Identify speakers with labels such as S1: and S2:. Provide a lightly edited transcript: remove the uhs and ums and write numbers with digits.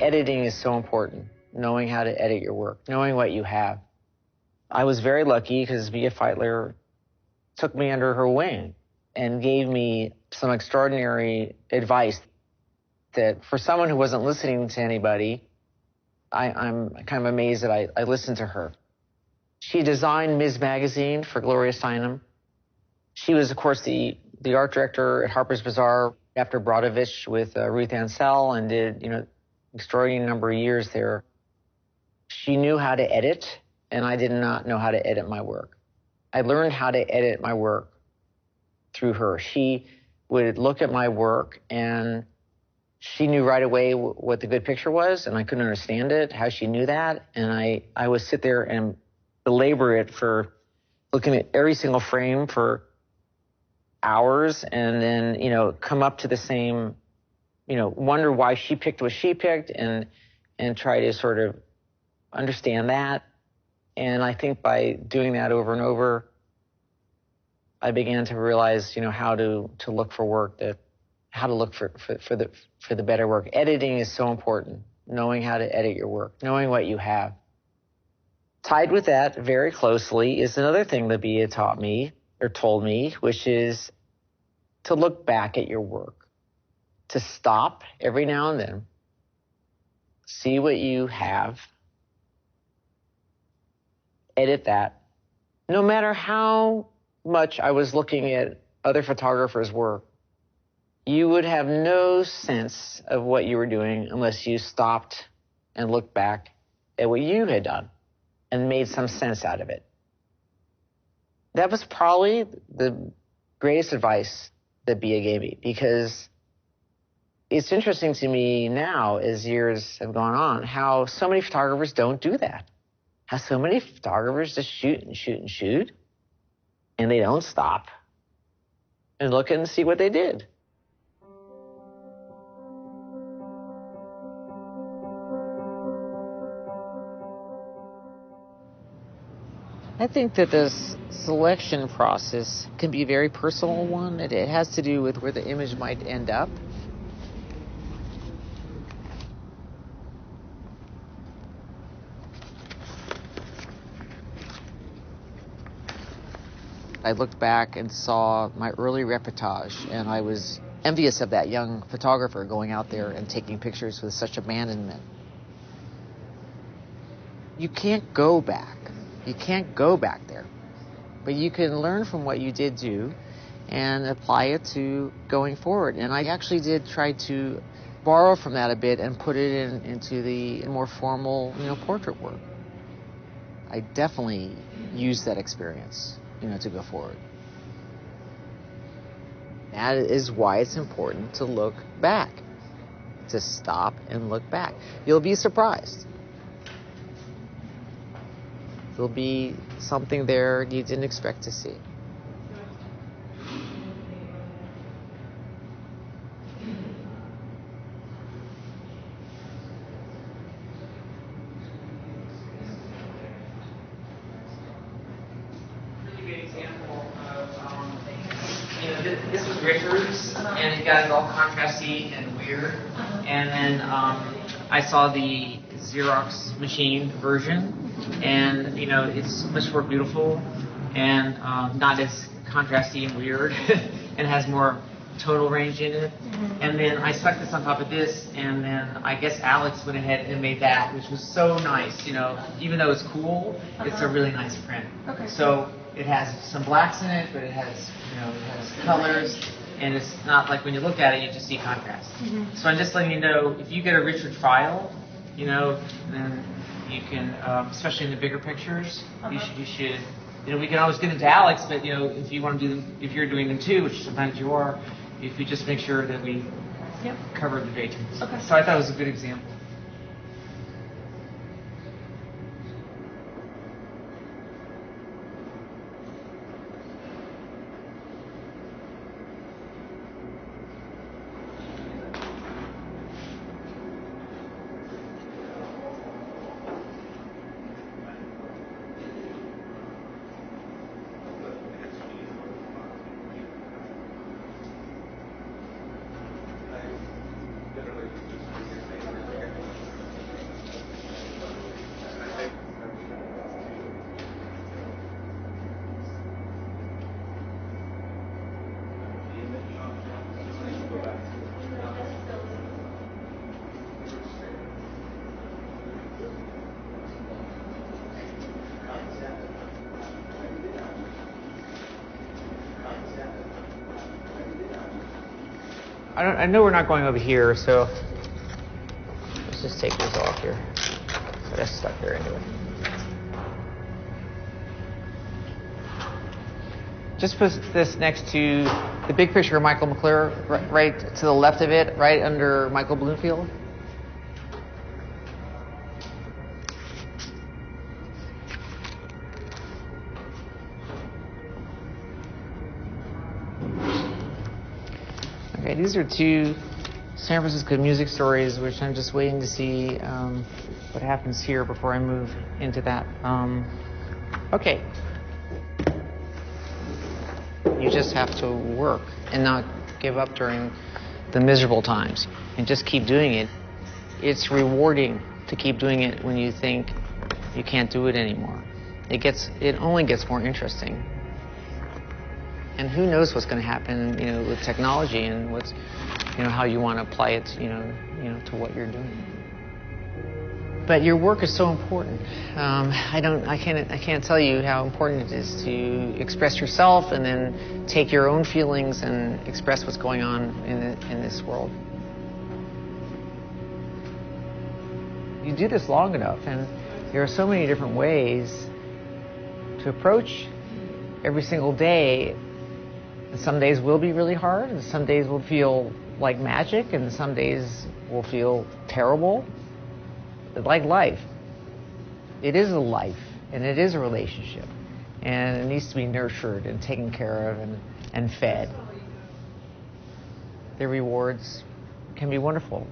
S1: Editing is so important, knowing how to edit your work, knowing what you have. I was very lucky because Mia Feitler took me under her wing and gave me some extraordinary advice that for someone who wasn't listening to anybody, I'm kind of amazed that I listened to her. She designed Ms. Magazine for Gloria Steinem. She was, of course, the art director at Harper's Bazaar after Brodovich with Ruth Ansel and did, extraordinary number of years there. She knew how to edit, and I did not know how to edit my work. I learned how to edit my work through her. She would look at my work, and she knew right away what the good picture was, and I couldn't understand it, how she knew that. And I would sit there and belabor it for looking at every single frame for hours, and then, come up to the same, wonder why she picked what she picked and try to sort of understand that. And I think by doing that over and over, I began to realize, how to look for work, how to look for the better work. Editing is so important, knowing how to edit your work, knowing what you have. Tied with that very closely is another thing that Bia taught me or told me, which is to look back at your work, to stop every now and then, see what you have, edit that. No matter how much I was looking at other photographers' work, you would have no sense of what you were doing unless you stopped and looked back at what you had done and made some sense out of it. That was probably the greatest advice that Bia gave me, because it's interesting to me now, as years have gone on, how so many photographers don't do that. How so many photographers just shoot and shoot and shoot, and they don't stop and look and see what they did. I think that this selection process can be a very personal one. It has to do with where the image might end up. I looked back and saw my early reportage, and I was envious of that young photographer going out there and taking pictures with such abandonment. You can't go back. You can't go back there. But you can learn from what you did do and apply it to going forward. And I actually did try to borrow from that a bit and put it into the more formal, portrait work. I definitely used that experience, to go forward. That is why it's important to look back, to stop and look back. You'll be surprised. There'll be something there you didn't expect to see.
S2: Really good example of, this was Richard's, and it got it all contrasty and weird. And then I saw the Xerox machine version. And, it's much more beautiful and not as contrasty and weird and has more tonal range in it. Mm-hmm. And then I stuck this on top of this, and then I guess Alex went ahead and made that, which was so nice. Even though it's cool, it's a really nice print. Okay. So it has some blacks in it, but it has, colors, and it's not like when you look at it, you just see contrast. Mm-hmm. So I'm just letting you know, if you get a Richard file, then you can, especially in the bigger pictures, you should, we can always get into Alex, but, if you want to do them, if you're doing them too, which sometimes you are, if you just make sure that we cover the bases. Okay. So I thought it was a good example.
S1: I know we're not going over here, so let's just take this off here. So that's stuck there anyway. Just put this next to the big picture of Michael McClure, right to the left of it, right under Michael Bloomfield. Okay, these are two San Francisco music stories, which I'm just waiting to see what happens here before I move into that. Okay. You just have to work and not give up during the miserable times and just keep doing it. It's rewarding to keep doing it when you think you can't do it anymore. It only gets more interesting. And who knows what's going to happen, with technology and what's, how you want to apply it, to what you're doing. But your work is so important. I can't tell you how important it is to express yourself and then take your own feelings and express what's going on in this world. You do this long enough, and there are so many different ways to approach every single day. And some days will be really hard, and some days will feel like magic, and some days will feel terrible. Like life. It is a life, and it is a relationship, and it needs to be nurtured and taken care of and fed. The rewards can be wonderful.